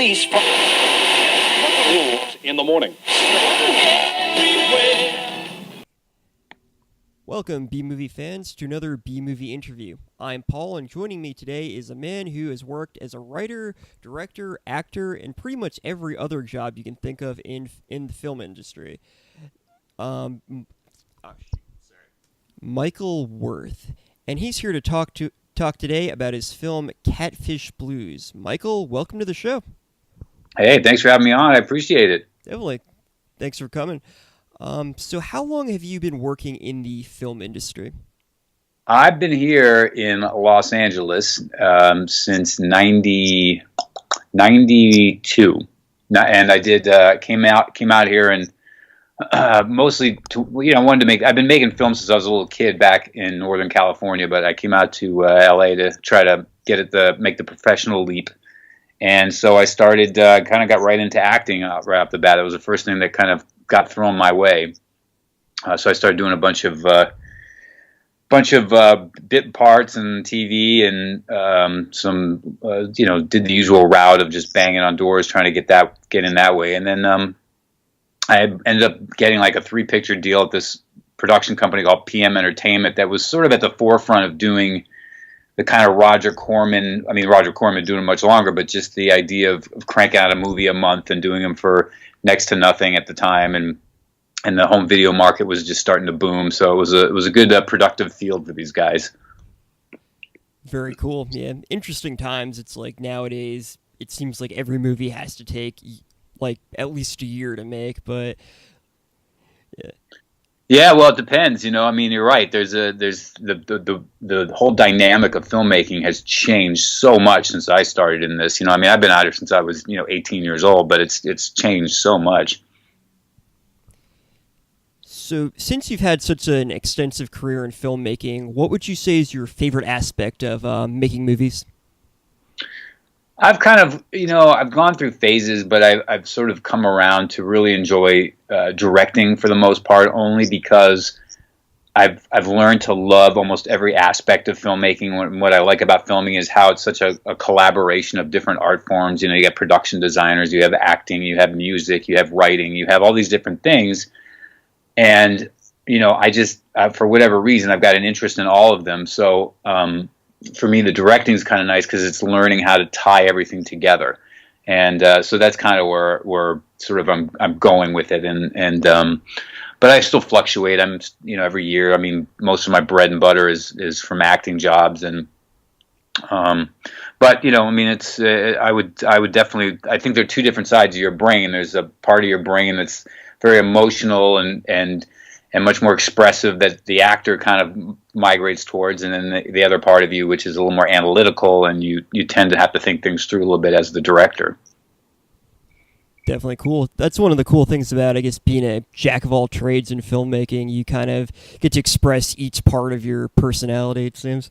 police in the morning. Welcome, B-Movie fans, to another B-Movie interview. I'm Paul, and joining me today is a man who has worked as a writer, director, actor, and pretty much every other job you can think of in the film industry. Michael Worth, and he's here to talk today about his film Catfish Blues. Michael, welcome to the show. Hey, thanks for having me on. I appreciate it. Definitely. Thanks for coming. So how long have you been working in the film industry? I've been here in Los Angeles since 92, and I did came out here and mostly wanted to make. I've been making films since I was a little kid back in Northern California, but I came out to LA to try to make the professional leap. And so I started, kind of got right into acting right off the bat. It was the first thing that kind of got thrown my way. So I started doing a bunch of bit parts and TV and did the usual route of just banging on doors, trying to get in that way. And then I ended up getting like a 3-picture deal at this production company called PM Entertainment that was sort of at the forefront of doing the kind of Roger Corman doing it much longer, but just the idea of cranking out a movie a month and doing them for next to nothing at the time, and the home video market was just starting to boom. So it was a good productive field for these guys. Very cool. Yeah, interesting times. It's like nowadays it seems like every movie has to take like at least a year to make, but yeah. Yeah, well, it depends. I mean, you're right. There's the whole dynamic of filmmaking has changed so much since I started in this. I mean, I've been out here since I was 18 years old, but it's changed so much. So, since you've had such an extensive career in filmmaking, what would you say is your favorite aspect of making movies? I've kind of, I've gone through phases, but I've sort of come around to really enjoy directing for the most part, only because I've learned to love almost every aspect of filmmaking. What I like about filming is how it's such a collaboration of different art forms. You got production designers, you have acting, you have music, you have writing, you have all these different things. And, I just, for whatever reason, I've got an interest in all of them. So, for me, the directing is kind of nice because it's learning how to tie everything together, and so that's kind of where sort of I'm going with it, and but I still fluctuate. I'm every year. I mean, most of my bread and butter is from acting jobs, and but I mean, it's I would definitely, I think there are two different sides of your brain. There's a part of your brain that's very emotional and much more expressive that the actor kind of migrates towards, and then the other part of you, which is a little more analytical, and you tend to have to think things through a little bit as the director. Definitely cool. That's one of the cool things about, I guess, being a jack of all trades in filmmaking. You kind of get to express each part of your personality, it seems.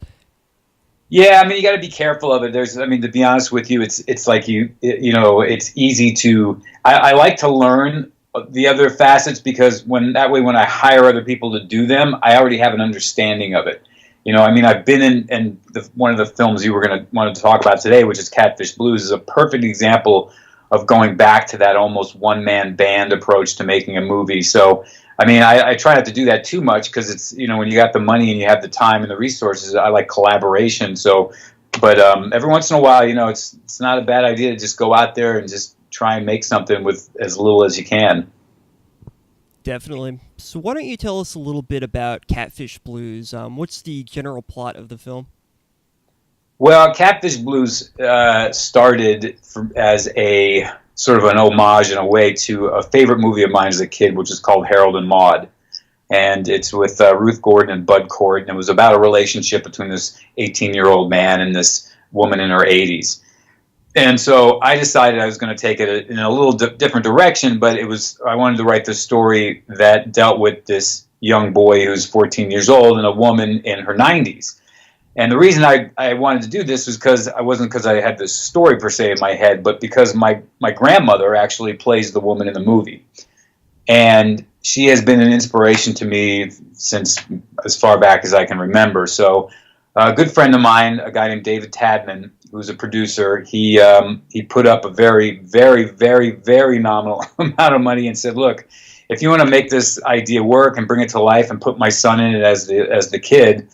Yeah, I mean, you got to be careful of it. To be honest with you, it's like it's easy to. I like to learn the other facets, because when I hire other people to do them, I already have an understanding of it. I mean, I've been in one of the films you wanted to talk about today, which is Catfish Blues, is a perfect example of going back to that almost one-man band approach to making a movie. So, I mean, I try not to do that too much, because it's, when you got the money and you have the time and the resources, I like collaboration. So, but every once in a while, it's not a bad idea to just go out there and just try and make something with as little as you can. Definitely. So why don't you tell us a little bit about Catfish Blues? What's the general plot of the film? Well, Catfish Blues started as a sort of an homage in a way to a favorite movie of mine as a kid, which is called Harold and Maude. And it's with Ruth Gordon and Bud Cort, and it was about a relationship between this 18-year-old man and this woman in her 80s. And so I decided I was going to take it in a little different direction, but I wanted to write this story that dealt with this young boy who's 14 years old and a woman in her 90s. And the reason I wanted to do this was because I had this story per se in my head, but because my grandmother actually plays the woman in the movie. And she has been an inspiration to me since as far back as I can remember. So a good friend of mine, a guy named David Tadman, who's a producer, he put up a very, very, very, very nominal amount of money and said, "Look, if you want to make this idea work and bring it to life and put my son in it as the kid,"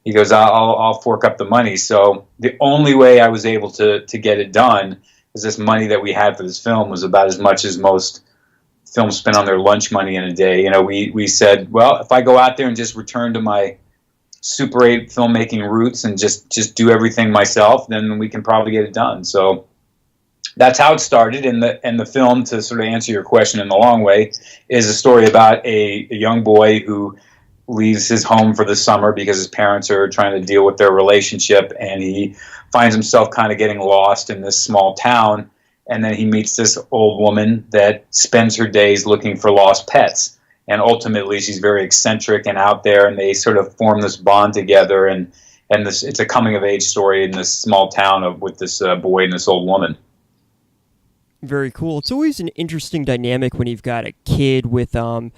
he goes, I'll fork up the money." So the only way I was able to get it done is this money that we had for this film was about as much as most films spend on their lunch money in a day. You know, we said, well, if I go out there and just return to my Super 8 filmmaking roots and just do everything myself, then we can probably get it done. So that's how it started. And the film, to sort of answer your question in the long way, is a story about a young boy who leaves his home for the summer because his parents are trying to deal with their relationship, and he finds himself kind of getting lost in this small town. And then he meets this old woman that spends her days looking for lost pets. And ultimately, she's very eccentric and out there, and they sort of form this bond together. And it's a coming-of-age story in this small town with this boy and this old woman. Very cool. It's always an interesting dynamic when you've got a kid with an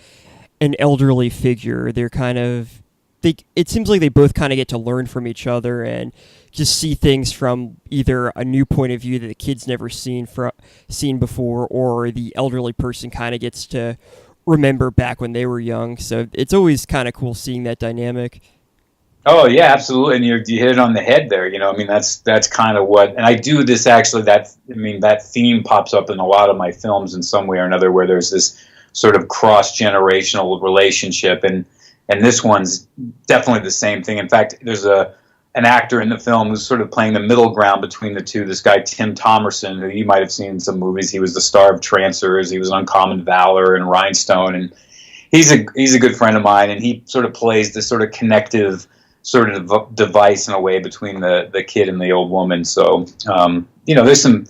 elderly figure. They're kind of... it seems like they both kind of get to learn from each other and just see things from either a new point of view that the kid's never seen before, or the elderly person kind of gets to remember back when they were young. So it's always kind of cool seeing that dynamic. Oh yeah, absolutely, and you hit it on the head there. You know, I mean, that's kind of what, and I do this actually. That theme pops up in a lot of my films in some way or another, where there's this sort of cross-generational relationship, and this one's definitely the same thing. In fact, there's an actor in the film who's sort of playing the middle ground between the two. This guy Tim Thomerson, who you might have seen in some movies. He was the star of Trancers. He was in Uncommon Valor and Rhinestone, and he's a good friend of mine. And he sort of plays this sort of connective sort of device in a way between the kid and the old woman. So you know, there's some,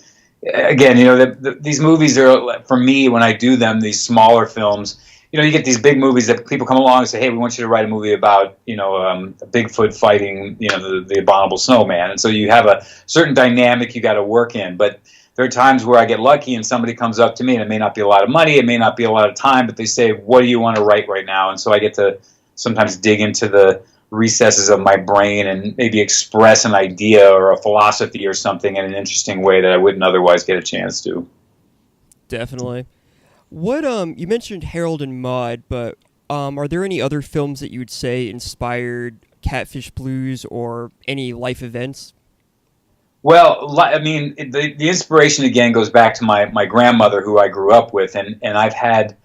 again, you know, these movies are, for me, when I do them, these smaller films, you know, you get these big movies that people come along and say, hey, we want you to write a movie about, you know, Bigfoot fighting, you know, the abominable snowman. And so you have a certain dynamic you got to work in. But there are times where I get lucky and somebody comes up to me, and it may not be a lot of money, it may not be a lot of time, but they say, what do you want to write right now? And so I get to sometimes dig into the recesses of my brain and maybe express an idea or a philosophy or something in an interesting way that I wouldn't otherwise get a chance to. Definitely. What you mentioned Harold and Maude, but are there any other films that you would say inspired Catfish Blues or any life events? Well, I mean, the inspiration again goes back to my grandmother, who I grew up with, and I've had,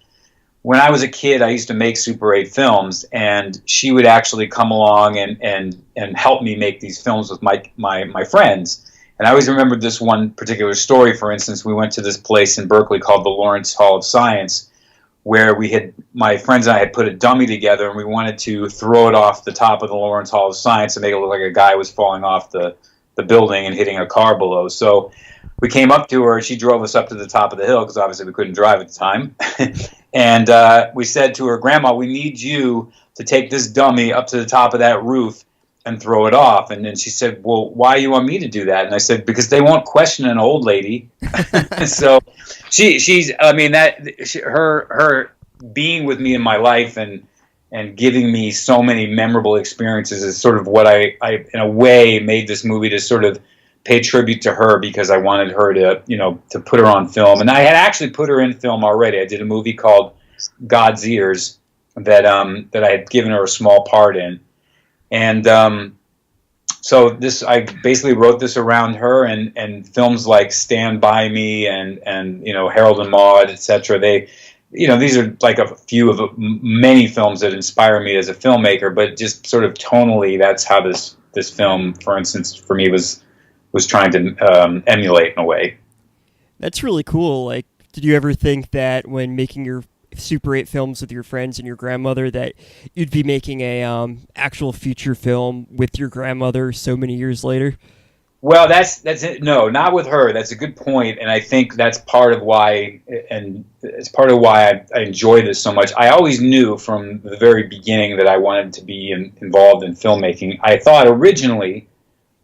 when I was a kid, I used to make Super 8 films, and she would actually come along and help me make these films with my friends. And I always remembered this one particular story. For instance, we went to this place in Berkeley called the Lawrence Hall of Science, where my friends and I had put a dummy together, and we wanted to throw it off the top of the Lawrence Hall of Science and make it look like a guy was falling off the building and hitting a car below. So we came up to her, and she drove us up to the top of the hill, because obviously we couldn't drive at the time. And we said to her, Grandma, we need you to take this dummy up to the top of that roof and throw it off. And then she said, well, why do you want me to do that? And I said, because they won't question an old lady. So she's, I mean, her being with me in my life and giving me so many memorable experiences is sort of what I in a way made this movie to sort of pay tribute to her, because I wanted her to, you know, to put her on film. And I had actually put her in film already. I did a movie called God's Ears that I had given her a small part in. And so I basically wrote this around her, and films like Stand By Me and you know, Harold and Maude, etc. They, you know, these are like a few of many films that inspire me as a filmmaker. But just sort of tonally, that's how this film, for instance, for me was trying to emulate in a way. That's really cool. Like, did you ever think that when making your Super 8 films with your friends and your grandmother that you'd be making a actual feature film with your grandmother so many years later? Well, that's it. No, not with her. That's a good point, and I think that's part of why, and it's part of why I enjoy this so much. I always knew from the very beginning that I wanted to be involved in filmmaking. I thought originally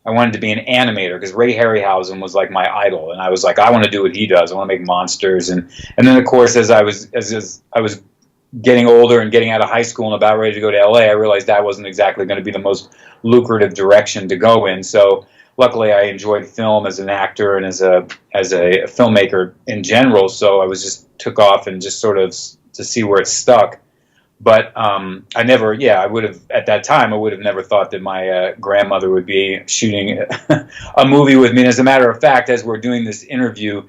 I wanted to be an animator, because Ray Harryhausen was like my idol, and I was like, I want to do what he does. I want to make monsters, and then of course, as I was getting older and getting out of high school and about ready to go to LA, I realized that wasn't exactly going to be the most lucrative direction to go in. So luckily I enjoyed film as an actor and as a filmmaker in general. So I was just took off and just sort of to see where it stuck. But I never, yeah, I would have at that time. I would have never thought that my grandmother would be shooting a movie with me. And as a matter of fact, as we're doing this interview,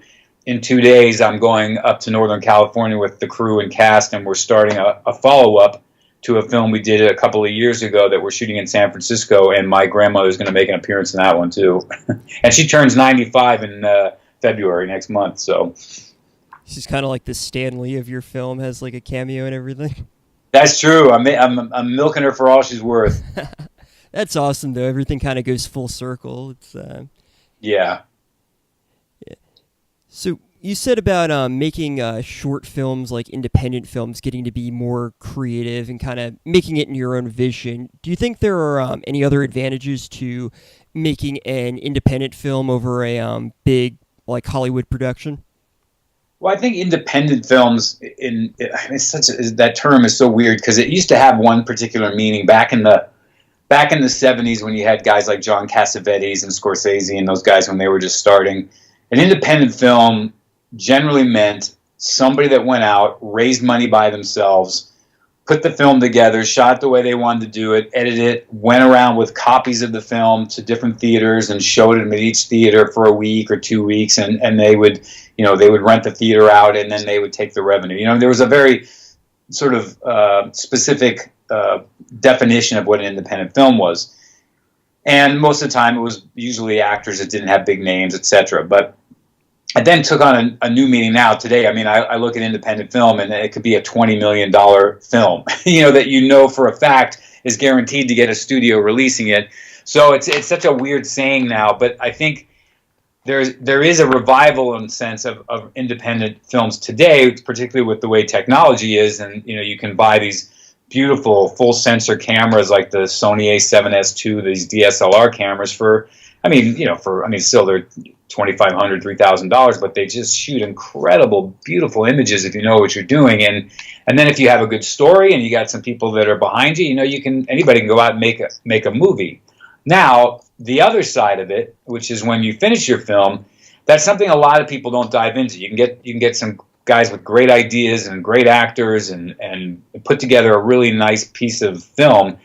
in 2 days, I'm going up to Northern California with the crew and cast, and we're starting a follow-up to a film we did a couple of years ago that we're shooting in San Francisco, and my grandmother's going to make an appearance in that one, too. And she turns 95 in February next month, so. She's kind of like the Stan Lee of your film, has like a cameo and everything. That's true. I'm milking her for all she's worth. That's awesome, though. Everything kind of goes full circle. It's yeah. So you said about making short films, like independent films, getting to be more creative and kind of making it in your own vision. Do you think there are any other advantages to making an independent film over a big like Hollywood production? Well, I think independent films that term is so weird because it used to have one particular meaning back in the 70s when you had guys like John Cassavetes and Scorsese and those guys when they were just starting. An independent film generally meant somebody that went out, raised money by themselves, put the film together, shot the way they wanted to do it, edited it, went around with copies of the film to different theaters and showed them at each theater for a week or 2 weeks, and they would rent the theater out and then they would take the revenue. There was a very sort of specific definition of what an independent film was. And most of the time, it was usually actors that didn't have big names, etc. But it then took on a new meaning now. Today, I mean, I look at independent film, and it could be a $20 million film, that for a fact is guaranteed to get a studio releasing it. So it's such a weird saying now. But I think there is a revival in the sense of independent films today, particularly with the way technology is, and you can buy these beautiful full sensor cameras like the Sony A7S II, these DSLR cameras still they're $2,500, $3,000, but they just shoot incredible, beautiful images if you know what you're doing. And then if you have a good story and you got some people that are behind you, anybody can go out and make a movie. Now, the other side of it, which is when you finish your film, that's something a lot of people don't dive into. You can get some guys with great ideas and great actors and put together a really nice piece of film.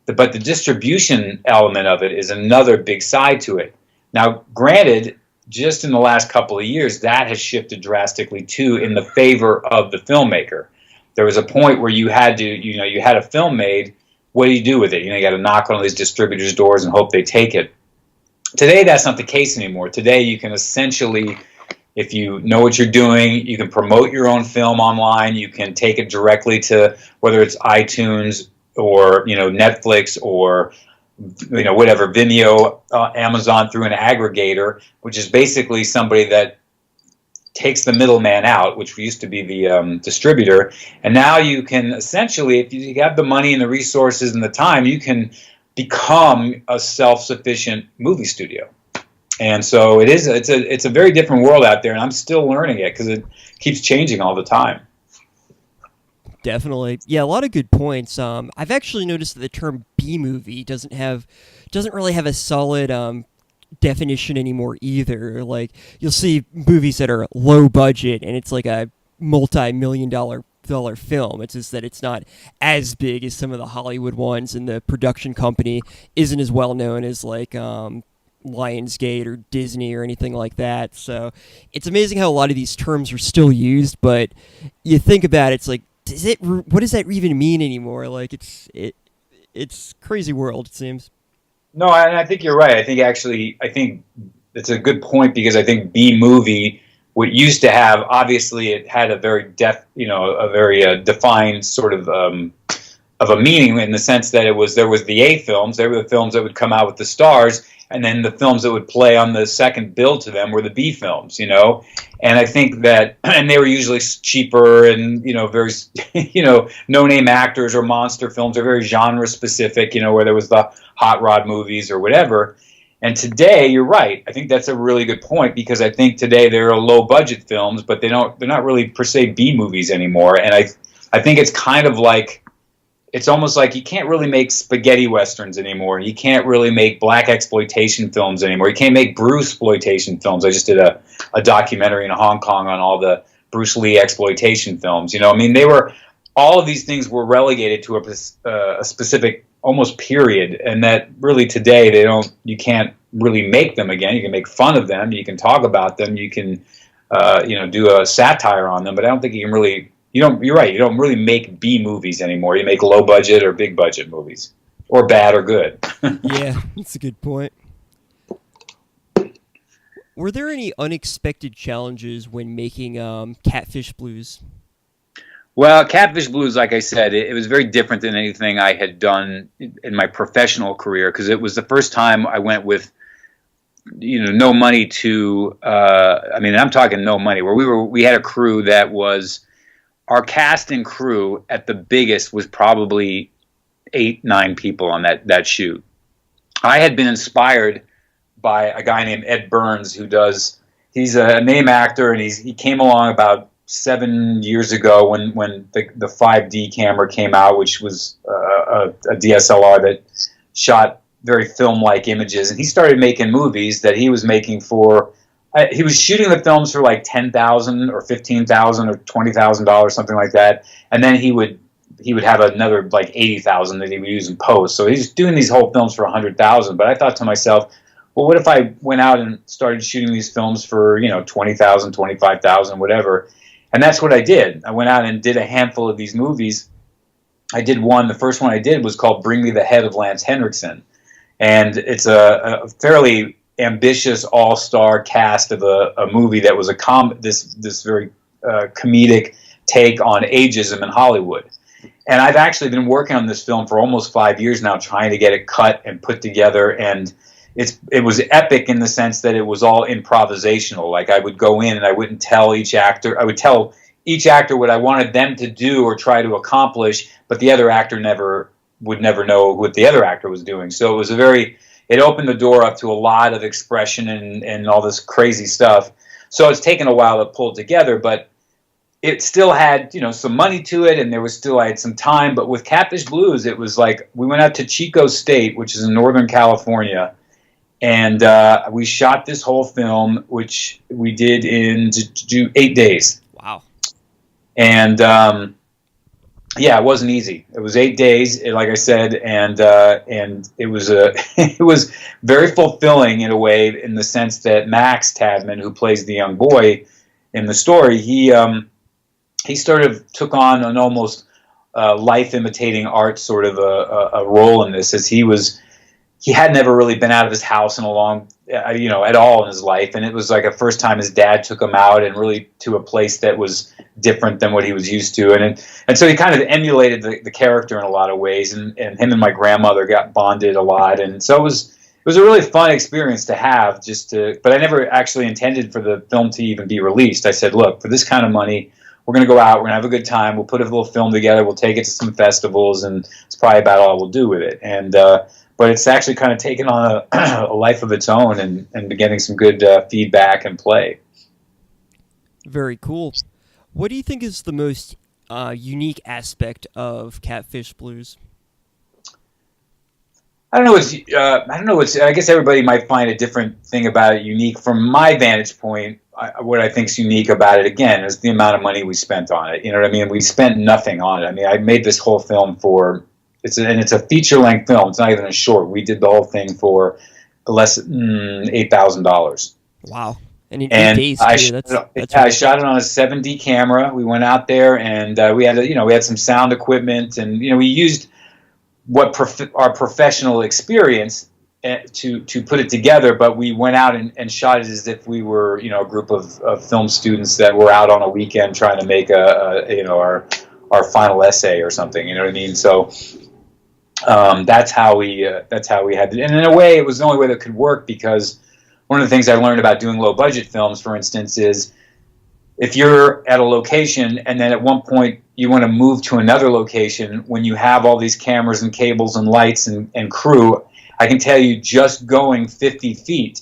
But the distribution element of it is another big side to it. Now, granted, just in the last couple of years, that has shifted drastically too in the favor of the filmmaker. There was a point where you had a film made. What do you do with it? You got to knock on these distributors' doors and hope they take it. Today, that's not the case anymore. Today, you can essentially, if you know what you're doing, you can promote your own film online. You can take it directly to whether it's iTunes or Netflix or whatever, Vimeo, Amazon, through an aggregator, which is basically somebody that takes the middleman out, which used to be the distributor. And now you can essentially, if you have the money and the resources and the time, you can become a self-sufficient movie studio. And so it's a very different world out there, and I'm still learning it because it keeps changing all the time. Definitely. Yeah, a lot of good points. I've actually noticed that the term B-movie doesn't really have a solid definition anymore either. Like, you'll see movies that are low budget and it's like a multi-million-dollar film. It's just that it's not as big as some of the Hollywood ones, and the production company isn't as well known as like Lionsgate or Disney or anything like that. So it's amazing how a lot of these terms are still used, but you think about it, it's like, what does that even mean anymore? Like, it's crazy world, it seems. No, and I think you're right. I think it's a good point, because I think B movie, what used to have, obviously it had a very defined sort of a meaning, in the sense that there was the A films. They were the films that would come out with the stars, and then the films that would play on the second bill to them were the B films, And I think that, and they were usually cheaper and, very, no-name actors or monster films, are very genre-specific, where there was the hot rod movies or whatever. And today, you're right. I think that's a really good point, because I think today there are low-budget films, but they're not really per se B movies anymore. And I think it's kind of like, it's almost like you can't really make spaghetti westerns anymore. You can't really make black exploitation films anymore. You can't make Bruce exploitation films. I just did a documentary in Hong Kong on all the Bruce Lee exploitation films. You know, I mean, all of these things were relegated to a specific almost period, and that really today you can't really make them again. You can make fun of them, you can talk about them, you can do a satire on them, but I don't think you can really. You're right. You don't really make B movies anymore. You make low budget or big budget movies, or bad or good. Yeah, that's a good point. Were there any unexpected challenges when making Catfish Blues? Well, Catfish Blues, like I said, it was very different than anything I had done in my professional career, because it was the first time I went with, no money to. I'm talking no money. Where we had a crew that was. Our cast and crew at the biggest was probably 8-9 people on that shoot. I had been inspired by a guy named Ed Burns, he's a name actor, and he came along about 7 years ago when the 5D camera came out, which was a DSLR that shot very film-like images, and he started making movies that he was making for. He was shooting the films for like $10,000 or $15,000 or $20,000, something like that, and then he would have another like $80,000 that he would use in post. So he's doing these whole films for $100,000. But I thought to myself, well, what if I went out and started shooting these films for $20,000, $25,000, whatever? And that's what I did. I went out and did a handful of these movies. I did one. The first one I did was called "Bring Me the Head of Lance Henriksen," and it's a fairly ambitious all-star cast of a movie that was this very comedic take on ageism in Hollywood. And I've actually been working on this film for almost 5 years now, trying to get it cut and put together. And it was epic in the sense that it was all improvisational. Like I would go in and I wouldn't tell each actor. I would tell each actor what I wanted them to do or try to accomplish, but the other actor would never know what the other actor was doing. So it was it opened the door up to a lot of expression and all this crazy stuff. So it's taken a while to pull together, but it still had, some money to it, and I had some time. But with Catfish Blues, it was like we went out to Chico State, which is in Northern California, and we shot this whole film, which we did in 8 days. Wow. And yeah, it wasn't easy. It was 8 days, like I said, and it was it was very fulfilling in a way, in the sense that Max Tadman, who plays the young boy in the story, he sort of took on an almost life imitating art sort of a role in this, as he had never really been out of his house in a long, at all in his life. And it was like a first time his dad took him out, and really to a place that was different than what he was used to. And so he kind of emulated the character in a lot of ways. And him and my grandmother got bonded a lot. And so it was a really fun experience to have, but I never actually intended for the film to even be released. I said, look, for this kind of money, we're going to go out, we're going to have a good time, we'll put a little film together, we'll take it to some festivals, and it's probably about all we'll do with it. And but it's actually kind of taken on a life of its own, and been getting some good feedback and play. Very cool. What do you think is the most unique aspect of Catfish Blues? I don't know. I guess everybody might find a different thing about it unique. From my vantage point, what I think is unique about it, again, is the amount of money we spent on it. You know what I mean? We spent nothing on it. I mean, I made this whole film it's a feature-length film. It's not even a short. We did the whole thing for less than $8,000. Wow. And in 8 days, I shot it on a 7D camera. We went out there, and we had some sound equipment, and we used our professional experience to put it together. But we went out and shot it as if we were a group of film students that were out on a weekend trying to make our final essay or something. You know what I mean? So that's how we had it. And in a way, it was the only way that could work, because one of the things I learned about doing low budget films, for instance, is if you're at a location and then at one point you want to move to another location, when you have all these cameras and cables and lights and crew, I can tell you just going 50 feet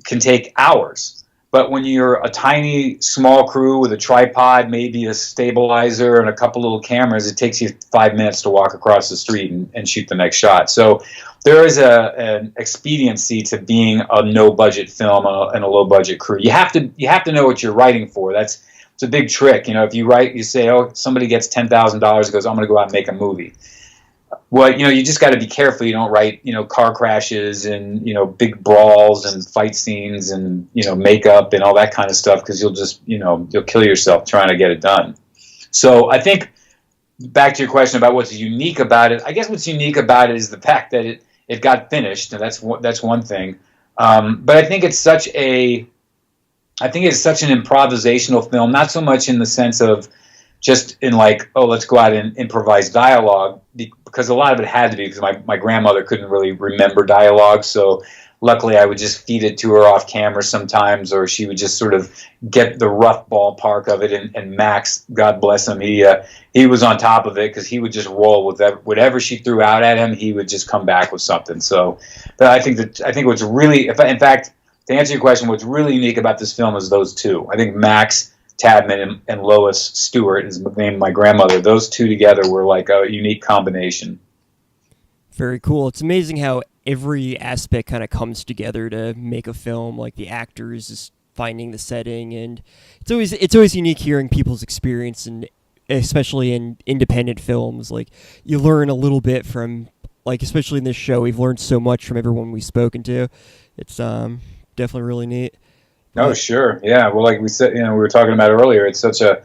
can take hours. But when you're a tiny, small crew with a tripod, maybe a stabilizer, and a couple little cameras, it takes you 5 minutes to walk across the street and shoot the next shot. So there is an expediency to being a no-budget film and a low-budget crew. You have to know what you're writing for. It's a big trick. If you say, oh, somebody gets $10,000, goes, I'm going to go out and make a movie. Well, you just got to be careful. You don't write, car crashes and, big brawls and fight scenes and, makeup and all that kind of stuff, because you'll just, you'll kill yourself trying to get it done. So I think, back to your question about what's unique about it, I guess what's unique about it is the fact that it got finished, and that's one thing. But I think it's such an improvisational film, not so much in the sense of just in like, oh, let's go out and improvise dialogue, because a lot of it had to be, because my grandmother couldn't really remember dialogue, so luckily I would just feed it to her off camera sometimes, or she would just sort of get the rough ballpark of it, and Max, God bless him, he was on top of it, because he would just roll with whatever she threw out at him, he would just come back with something. So but I think what's really, in fact, to answer your question, what's really unique about this film is those two. I think Max Tadman and Lois Stewart is the name of my grandmother. Those two together were like a unique combination. Very cool. It's amazing how every aspect kind of comes together to make a film, like the actors just finding the setting, and it's always unique hearing people's experience, and especially in independent films. Like, you learn a little bit from, like, especially in this show, we've learned so much from everyone we've spoken to. It's definitely really neat. Oh, sure. Yeah. Well, like we said, we were talking about earlier, it's such a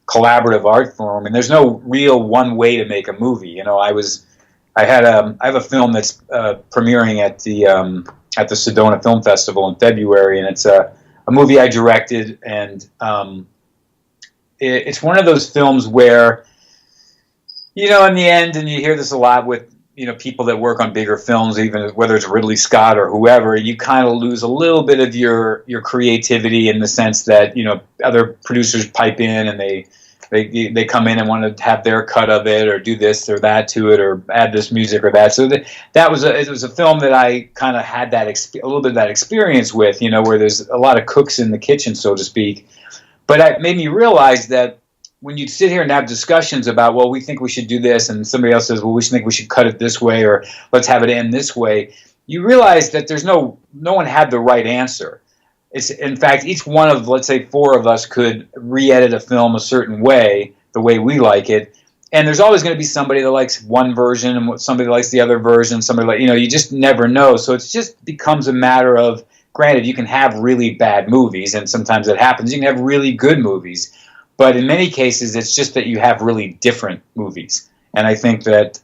collaborative art form, and there's no real one way to make a movie. I have a film that's premiering at the Sedona Film Festival in February, and it's a movie I directed, and it's one of those films where, in the end, and you hear this a lot with people that work on bigger films, even whether it's Ridley Scott or whoever, you kind of lose a little bit of your creativity, in the sense that, other producers pipe in and they come in and want to have their cut of it, or do this or that to it, or add this music or that. So it was a film that I kind of had a little bit of that experience with, where there's a lot of cooks in the kitchen, so to speak. But it made me realize that when you sit here and have discussions about, well, we think we should do this, and somebody else says, well, we think we should cut it this way, or let's have it end this way, you realize that there's no one had the right answer. It's, in fact, each one of, let's say, four of us could re-edit a film a certain way, the way we like it, and there's always going to be somebody that likes one version and somebody likes the other version, somebody you just never know. So it just becomes a matter of, granted, you can have really bad movies, and sometimes that happens. You can have really good movies. But in many cases, it's just that you have really different movies, and I think that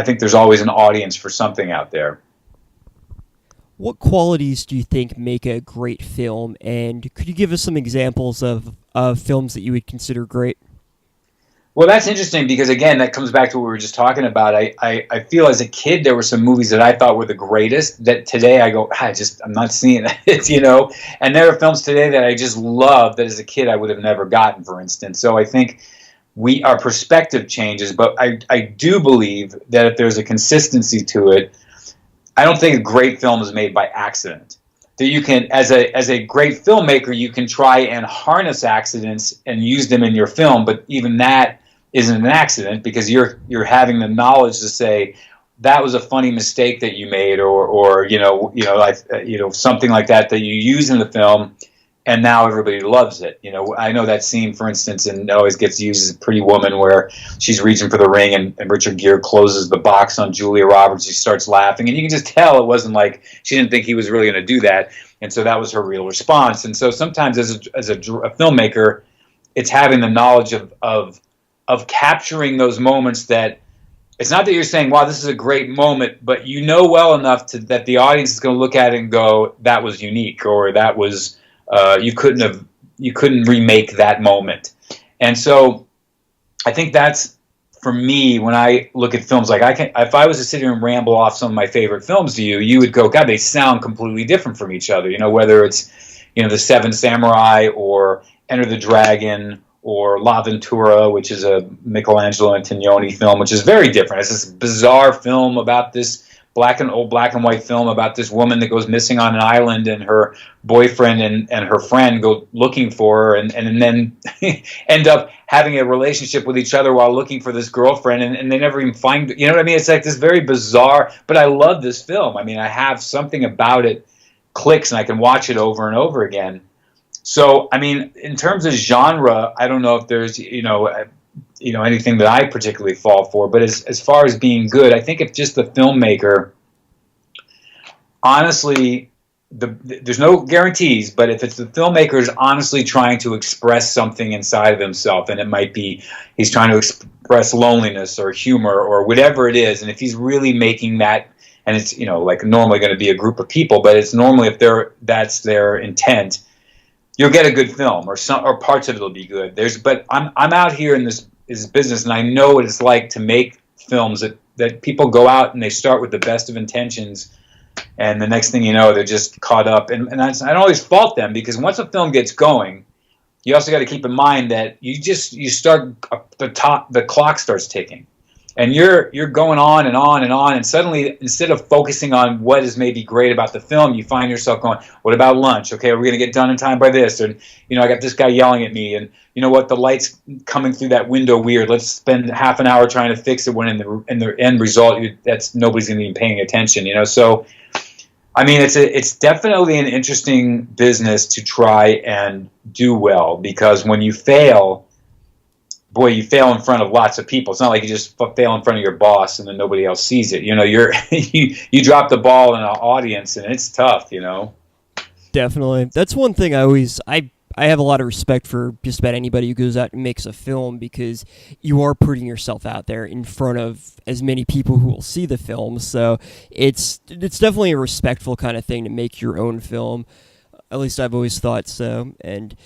there's always an audience for something out there. What qualities do you think make a great film, and could you give us some examples of films that you would consider great? Well, that's interesting, because, again, that comes back to what we were just talking about. I feel as a kid there were some movies that I thought were the greatest that today I go, I'm not seeing it, And there are films today that I just love that as a kid I would have never gotten, for instance. So I think our perspective changes, but I do believe that if there's a consistency to it, I don't think a great film is made by accident. That you can, as a great filmmaker, you can try and harness accidents and use them in your film, but even that isn't an accident, because you're having the knowledge to say that was a funny mistake that you made, or something like that you use in the film, and now everybody loves it. I know that scene, for instance, and it always gets used as Pretty Woman, where she's reaching for the ring and Richard Gere closes the box on Julia Roberts. She starts laughing, and you can just tell it wasn't like she didn't think he was really going to do that, and so that was her real response. And so sometimes as a filmmaker, it's having the knowledge of capturing those moments that it's not that you're saying, wow, this is a great moment, but well enough that the audience is going to look at it and go, that was unique, or that was you couldn't remake that moment. And so I think that's, for me, when I look at films, like if I was to sit here and ramble off some of my favorite films to you, you would go, God, they sound completely different from each other. Whether it's The Seven Samurai, or Enter the Dragon, or La Ventura, which is a Michelangelo Antonioni film, which is very different. It's this bizarre film about this black and white film about this woman that goes missing on an island, and her boyfriend and her friend go looking for her, and then end up having a relationship with each other while looking for this girlfriend, and they never even find, you know what I mean? It's like this very bizarre, but I love this film. I mean, I have something about it clicks, and I can watch it over and over again. So, I mean, in terms of genre, I don't know if there's, anything that I particularly fall for, but as far as being good, I think if just the filmmaker, honestly, there's no guarantees, but if it's the filmmaker is honestly trying to express something inside of himself, and it might be he's trying to express loneliness or humor or whatever it is, and if he's really making that, and it's, like normally going to be a group of people, but it's normally if that's their intent, you'll get a good film, or parts of it will be good. But I'm out here in this business, and I know what it's like to make films that people go out and they start with the best of intentions, and the next thing you know, they're just caught up. And I don't always fault them, because once a film gets going, you also got to keep in mind that you start the clock starts ticking. And you're going on and on and on, and suddenly, instead of focusing on what is maybe great about the film, you find yourself going, what about lunch? Okay, we're going to get done in time by this. And, I got this guy yelling at me, and you know what, the light's coming through that window weird. Let's spend half an hour trying to fix it, when in the end result, nobody's going to be paying attention, So, I mean, it's definitely an interesting business to try and do well, because when you fail, boy, you fail in front of lots of people. It's not like you just fail in front of your boss and then nobody else sees it. You drop the ball in an audience, and it's tough. Definitely. That's one thing I have a lot of respect for just about anybody who goes out and makes a film, because you are putting yourself out there in front of as many people who will see the film. So it's definitely a respectful kind of thing to make your own film. At least I've always thought so. And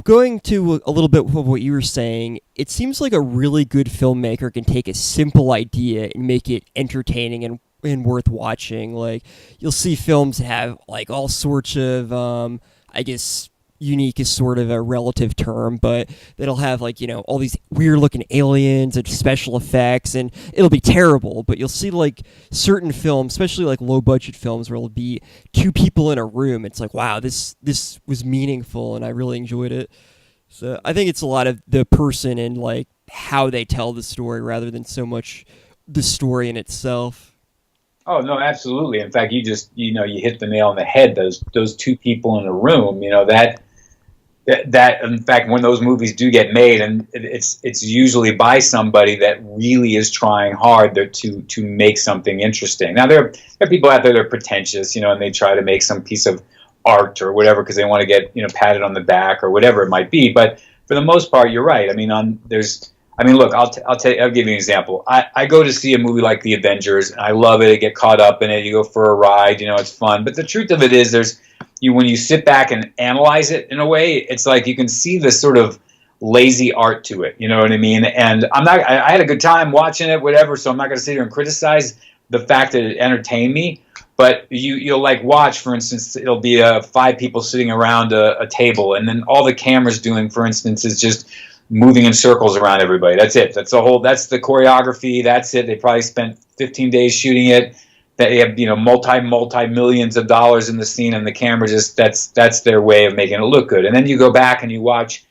going to a little bit of what you were saying, it seems like a really good filmmaker can take a simple idea and make it entertaining and worth watching. Like, you'll see films that have like all sorts of, I guess, unique is sort of a relative term, but that'll have like, all these weird looking aliens and special effects, and it'll be terrible. But you'll see like certain films, especially like low budget films, where it'll be two people in a room. It's like, wow, this was meaningful, and I really enjoyed it. So I think it's a lot of the person and like how they tell the story rather than so much the story in itself. Oh no, absolutely. In fact, you hit the nail on the head. Those two people in a room, that in fact, when those movies do get made, and it's usually by somebody that really is trying hard to make something interesting. Now there are people out there that are pretentious, and they try to make some piece of art or whatever because they want to get patted on the back or whatever it might be. But for the most part, you're right. I mean, look, I'll give you an example. I go to see a movie like The Avengers, and I love it. I get caught up in it. You go for a ride, it's fun. But the truth of it is, when you sit back and analyze it in a way, it's like you can see this sort of lazy art to it. You know what I mean? And I had a good time watching it, whatever. So I'm not going to sit here and criticize the fact that it entertained me. But you'll like watch, for instance, it'll be 5 people sitting around a table, and then all the camera's doing, for instance, is just moving in circles around everybody. That's it. That's the choreography. That's it. They probably spent 15 days shooting it. They have multi millions of dollars in the scene, and the camera just that's their way of making it look good. And then you go back and you watch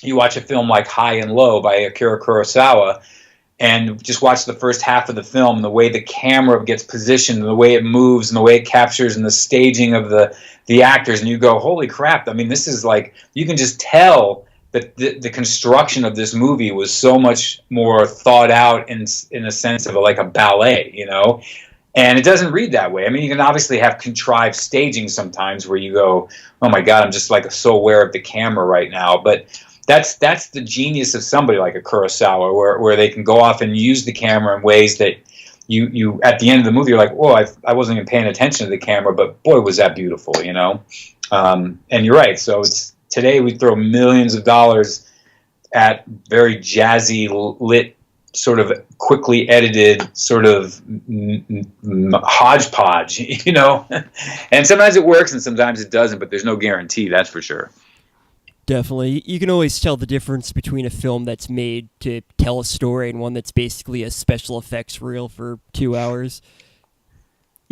a film like High and Low by Akira Kurosawa, and just watch the first half of the film, the way the camera gets positioned, and the way it moves, and the way it captures, and the staging of the actors, and you go, holy crap! I mean, this is like, you can just tell that the construction of this movie was so much more thought out in a sense of like a ballet, And it doesn't read that way. I mean, you can obviously have contrived staging sometimes where you go, oh my God, I'm just like so aware of the camera right now. But that's the genius of somebody like a Kurosawa, where they can go off and use the camera in ways that you at the end of the movie, you're like, whoa, I wasn't even paying attention to the camera, but boy, was that beautiful, And you're right. So today we throw millions of dollars at very jazzy lit, sort of quickly edited, sort of hodgepodge, And sometimes it works and sometimes it doesn't, but there's no guarantee, that's for sure. Definitely. You can always tell the difference between a film that's made to tell a story and one that's basically a special effects reel for 2 hours.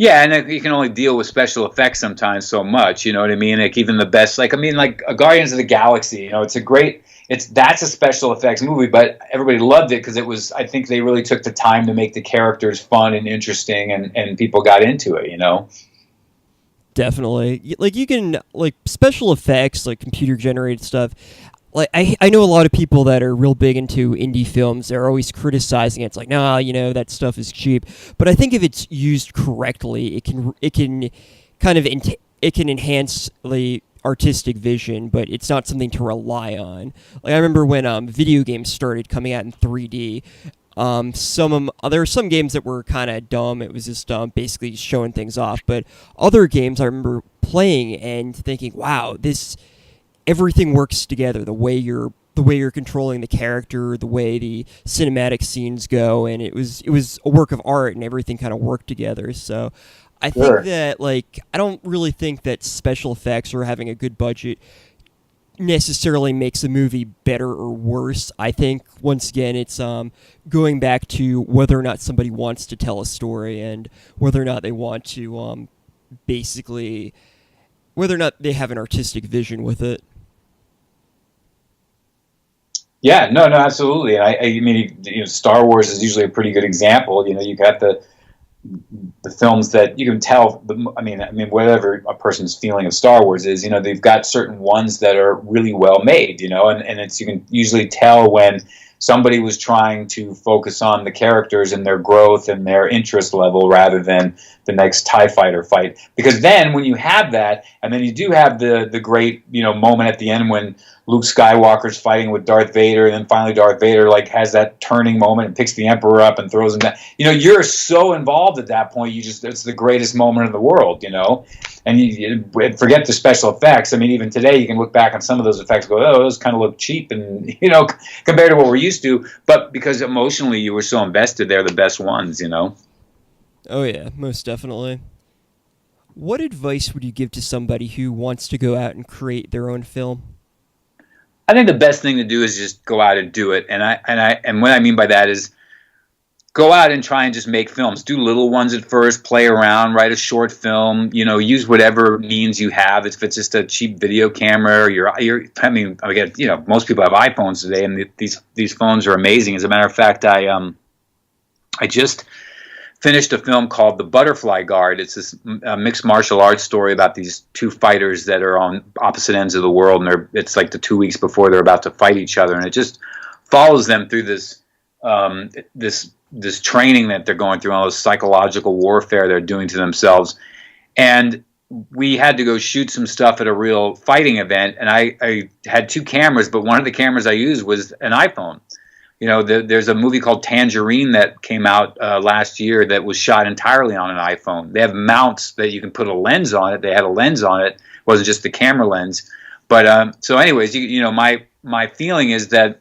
Yeah, and you can only deal with special effects sometimes so much. You know what I mean? Like even the best, like I mean, like Guardians of the Galaxy. You know, it's a great. That's a special effects movie, but everybody loved it because it was. I think they really took the time to make the characters fun and interesting, and people got into it. You know. Definitely. Like you can like special effects, like computer generated stuff. Like I know a lot of people that are real big into indie films. They're always criticizing it. It's like, nah, that stuff is cheap. But I think if it's used correctly, it can kind of it can enhance the artistic vision, but it's not something to rely on. Like I remember when video games started coming out in 3D. There were some games that were kind of dumb. It was just basically showing things off. But other games I remember playing and thinking, wow, this everything works together. The way you're controlling the character, the way the cinematic scenes go, and it was a work of art, and everything kind of worked together. So I think Sure. that I don't really think that special effects or having a good budget necessarily makes a movie better or worse. I think once again it's going back to whether or not somebody wants to tell a story and whether or not they want to basically whether or not they have an artistic vision with it. Yeah, no, absolutely. And I mean, Star Wars is usually a pretty good example. You know, you got the films that you can tell. I mean, whatever a person's feeling of Star Wars is, they've got certain ones that are really well made. And you can usually tell when somebody was trying to focus on the characters and their growth and their interest level rather than the next TIE fighter fight. Because then when you have that, and then you do have the great moment at the end when Luke Skywalker's fighting with Darth Vader, and then finally Darth Vader has that turning moment and picks the Emperor up and throws him down. You're so involved at that point. It's the greatest moment in the world. And you forget the special effects. I mean, even today you can look back on some of those effects, and go, oh, those kind of look cheap, and compared to what we're used to. But because emotionally you were so invested, they're the best ones. Oh yeah, most definitely. What advice would you give to somebody who wants to go out and create their own film? I think the best thing to do is just go out and do it. And what I mean by that is go out and try and just make films. Do little ones at first, play around, write a short film, use whatever means you have. If it's just a cheap video camera or I mean, again, most people have iPhones today, and these phones are amazing. As a matter of fact, I just finished a film called The Butterfly Guard. It's this mixed martial arts story about these two fighters that are on opposite ends of the world, and it's like the 2 weeks before they're about to fight each other, and it just follows them through this training that they're going through, all this psychological warfare they're doing to themselves. And we had to go shoot some stuff at a real fighting event, and I had two cameras, but one of the cameras I used was an iPhone. There's a movie called Tangerine that came out last year that was shot entirely on an iPhone. They have mounts that you can put a lens on it. They had a lens on it. It wasn't just the camera lens. But so anyways, my feeling is that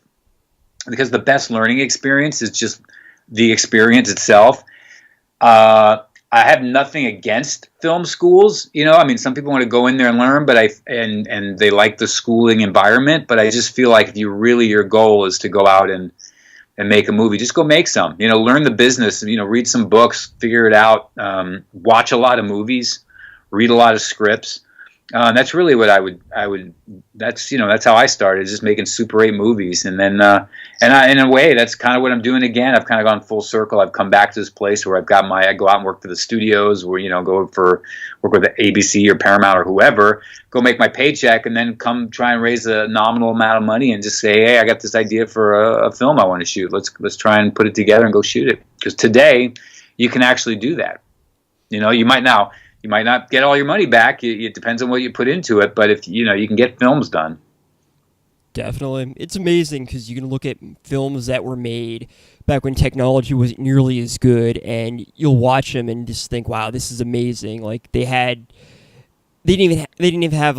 because the best learning experience is just the experience itself. I have nothing against film schools. I mean, some people want to go in there and learn, but and they like the schooling environment. But I just feel like if your goal is to go out and make a movie, just go make some. Learn the business. Read some books, figure it out. Watch a lot of movies, read a lot of scripts. That's really what I would. That's how I started, just making Super 8 movies, and then in a way, that's kind of what I'm doing again. I've kind of gone full circle. I've come back to this place where I go out and work for the studios, where work with the ABC or Paramount or whoever, go make my paycheck, and then come try and raise a nominal amount of money and just say, hey, I got this idea for a film I want to shoot. Let's try and put it together and go shoot it. Because today, you can actually do that. You might not get all your money back. It depends on what you put into it, but if you can get films done. Definitely. It's amazing because you can look at films that were made back when technology wasn't nearly as good, and you'll watch them and just think, wow, this is amazing. Like they didn't even have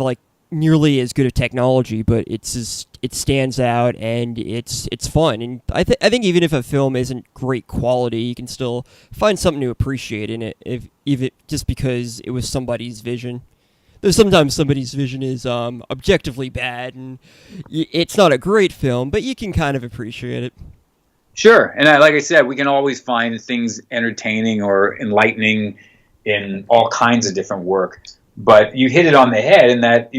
nearly as good a technology, but it stands out and it's fun. And I think even if a film isn't great quality, you can still find something to appreciate in it, if just because it was somebody's vision. There's sometimes somebody's vision is objectively bad, and it's not a great film, but you can kind of appreciate it. Sure, and like I said, we can always find things entertaining or enlightening in all kinds of different work. But you hit it on the head in that,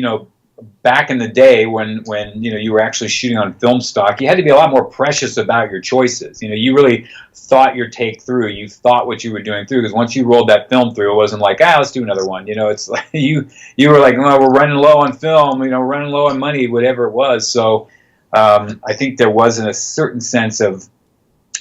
back in the day when you were actually shooting on film stock, you had to be a lot more precious about your choices. You really thought your take through. You thought what you were doing through, because once you rolled that film through, it wasn't like, let's do another one. It's like you were like, well, we're running low on film, running low on money, whatever it was. So I think there wasn't a certain sense of,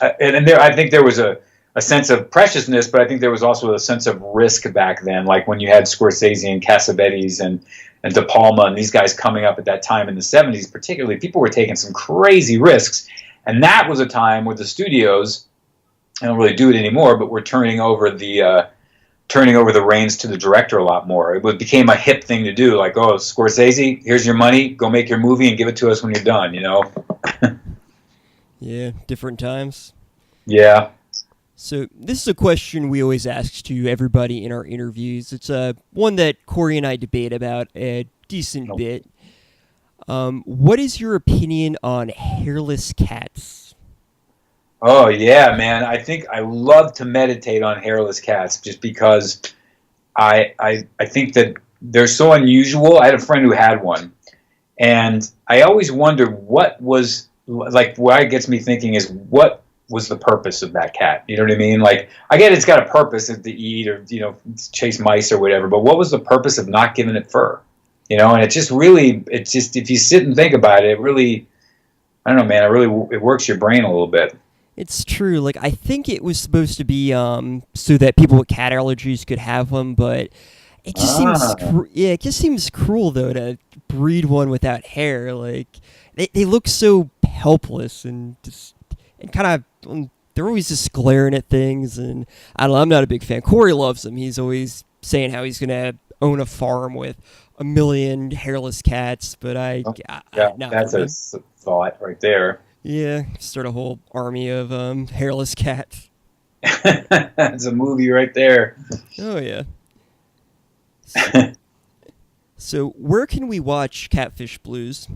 I think there was a sense of preciousness, but I think there was also a sense of risk back then. Like when you had Scorsese and Cassavetes and De Palma and these guys coming up at that time in the 70s, particularly, people were taking some crazy risks. And that was a time where the studios, I don't really do it anymore, but we're turning over the reins to the director a lot more. It became a hip thing to do. Like, oh, Scorsese, here's your money. Go make your movie and give it to us when you're done, Yeah, different times. Yeah. So this is a question we always ask to everybody in our interviews. It's one that Corey and I debate about a decent bit. What is your opinion on hairless cats? Oh, yeah, man. I think I love to meditate on hairless cats just because I think that they're so unusual. I had a friend who had one, and I always wondered what it gets me thinking is, what was the purpose of that cat? You know what I mean? Like, I get it's got a purpose to eat or, chase mice or whatever, but what was the purpose of not giving it fur? And it's just, if you sit and think about it, it really, I don't know, man, it works your brain a little bit. It's true. Like, I think it was supposed to be so that people with cat allergies could have them, but it just seems cruel though to breed one without hair. Like, they look so helpless and kind of, they're always just glaring at things, and I don't know, I'm not a big fan. Corey loves them. He's always saying how he's going to own a farm with 1 million hairless cats, but that's a thought right there. Yeah, start a whole army of hairless cats. That's a movie right there. Oh, yeah. So where can we watch Catfish Blues?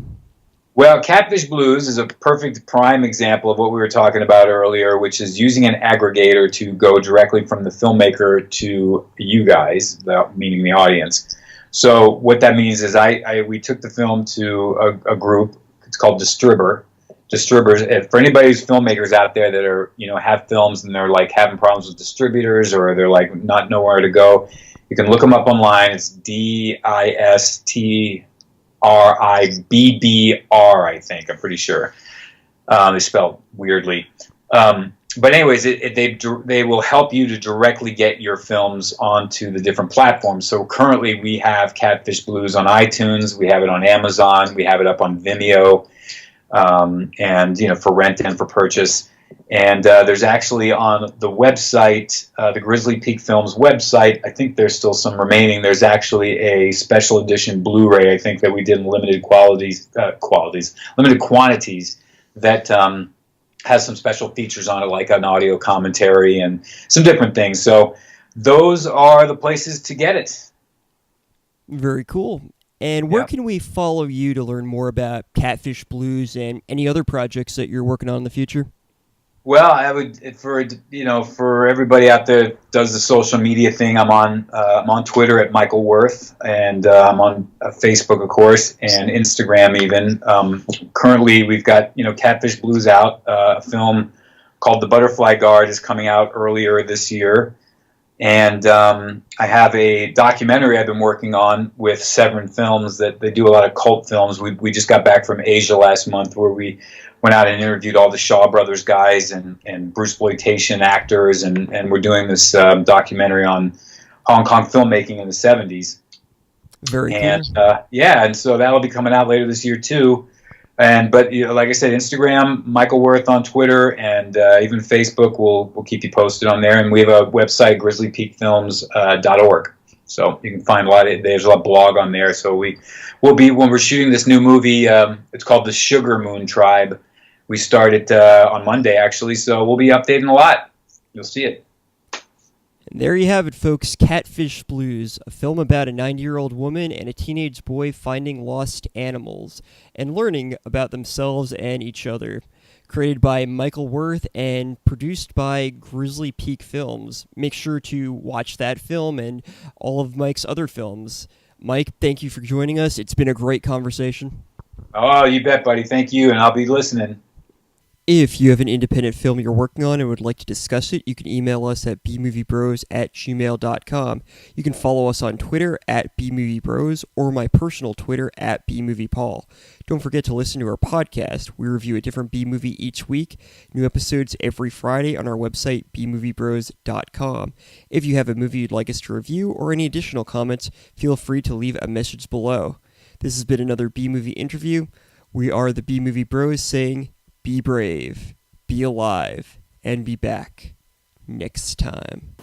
Well, Catfish Blues is a perfect prime example of what we were talking about earlier, which is using an aggregator to go directly from the filmmaker to you guys, meaning the audience. So what that means is we took the film to a group. It's called Distributors. For anybody who's filmmakers out there that are, have films and they're like having problems with distributors, or they're like not know where to go, you can look them up online. It's DISTRIBBR, I think. I'm pretty sure. They spell weirdly. But anyways, they will help you to directly get your films onto the different platforms. So currently we have Catfish Blues on iTunes. We have it on Amazon. We have it up on Vimeo, and for rent and for purchase. And there's actually on the website, the Grizzly Peak Films website, I think there's still some remaining. There's actually a special edition Blu-ray, I think, that we did in limited quantities that has some special features on it, like an audio commentary and some different things. So those are the places to get it. Very cool. And where can we follow you to learn more about Catfish Blues and any other projects that you're working on in the future? Well, I would, for everybody out there that does the social media thing, I'm on Twitter at Michael Worth, and I'm on Facebook, of course, and Instagram even. Currently, we've got Catfish Blues out. A film called The Butterfly Guard is coming out earlier this year, and I have a documentary I've been working on with Severin Films that they do a lot of cult films. We just got back from Asia last month, where we went out and interviewed all the Shaw Brothers guys and Bruceploitation actors, and we're doing this documentary on Hong Kong filmmaking in the 70s. Very cool. And so that'll be coming out later this year too. But like I said, Instagram, Michael Worth on Twitter, and even Facebook. We'll keep you posted on there. And we have a website, grizzlypeakfilms.org. So you can find there's a lot of blog on there. So we'll be, when we're shooting this new movie, it's called The Sugar Moon Tribe. We started on Monday, actually, so we'll be updating a lot. You'll see it. And there you have it, folks. Catfish Blues, a film about a 90-year-old woman and a teenage boy finding lost animals and learning about themselves and each other. created by Michael Worth and produced by Grizzly Peak Films. Make sure to watch that film and all of Mike's other films. Mike, thank you for joining us. It's been a great conversation. Oh, you bet, buddy. Thank you, and I'll be listening. If you have an independent film you're working on and would like to discuss it, you can email us at bmoviebros@gmail.com. You can follow us on Twitter at bmoviebros or my personal Twitter at bmoviepaul. Don't forget to listen to our podcast. We review a different B-movie each week. New episodes every Friday on our website, bmoviebros.com. If you have a movie you'd like us to review or any additional comments, feel free to leave a message below. This has been another B-movie interview. We are the B-Movie Bros saying, be brave, be alive, and be back next time.